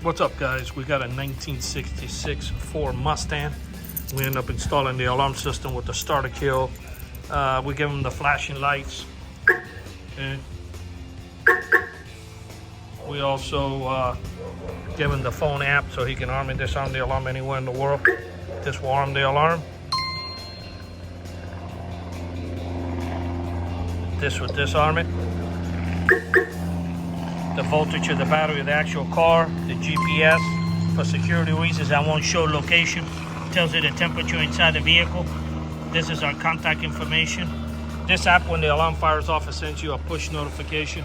What's up, guys? We got a 1966 Ford Mustang. We end up installing the alarm system with the starter kill. We give them the flashing lights. Okay. We also give him the phone app so he can arm and disarm the alarm anywhere in the world. This will arm the alarm. This will disarm it. The voltage of the battery of the actual car, the GPS. For security reasons, I won't show location. Tells you the temperature inside the vehicle. This is our contact information. This app, when the alarm fires off, it sends you a push notification.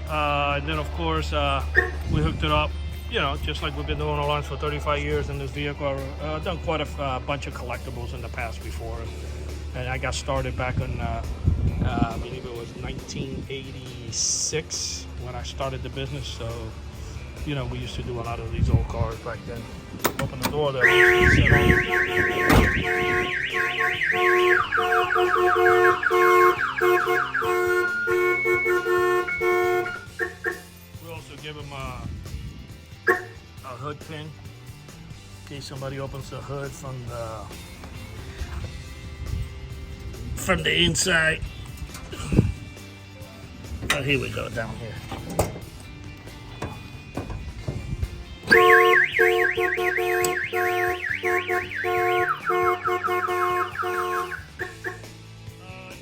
And then, of course, we hooked it up, you know, just like we've been doing alarms for 35 years in this vehicle. I've done quite a bunch of collectibles in the past before. And I got started back in, I believe it was 1986 when I started the business. So, you know, we used to do a lot of these old cars back then. Open the door there. We also give them a hood pin in case somebody opens the hood from the inside. Oh, here we go, down here. And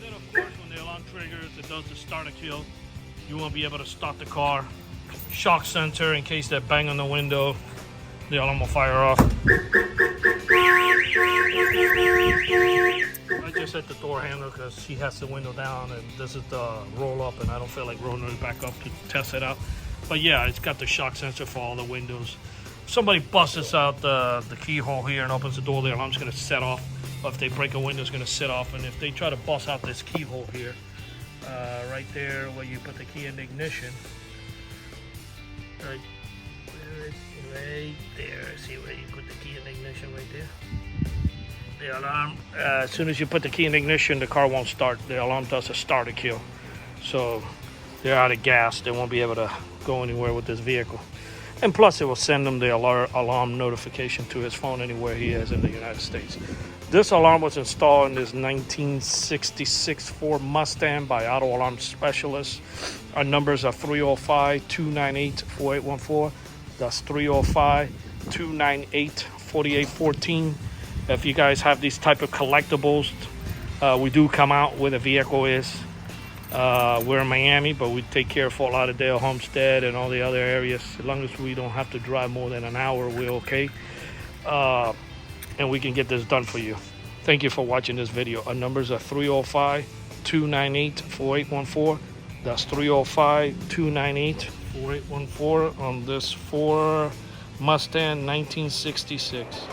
then, of course, when the alarm triggers, it does the starter kill. You won't be able to start the car. Shock sensor in case they bang on the window. The alarm will fire off. I just hit the door handle because he has the window down and this is the roll up and I don't feel like rolling it back up to test it out. But yeah, it's got the shock sensor for all the windows. If somebody busts out the keyhole here and opens the door, the alarm's going to set off. Or if they break a window, it's going to set off. And if they try to bust out this keyhole here, right there where you put the key in the ignition, right there, see where you put the key in the ignition right there? The alarm, as soon as you put the key in the ignition, the car won't start. The alarm does a starter kill. So they're out of gas. They won't be able to go anywhere with this vehicle. And plus, it will send them the alarm notification to his phone anywhere he is in the United States. This alarm was installed in this 1966 Ford Mustang by Auto Alarm Specialists. Our numbers are 305-298-4814. That's 305-298-4814. If you guys have these type of collectibles, we do come out where the vehicle is. We're in Miami, but we take care of Fort Lauderdale, Homestead, and all the other areas. As long as we don't have to drive more than an hour, we're okay. And we can get this done for you. Thank you for watching this video. Our numbers are 305-298-4814. That's 305-298-4814 on this Ford Mustang 1966.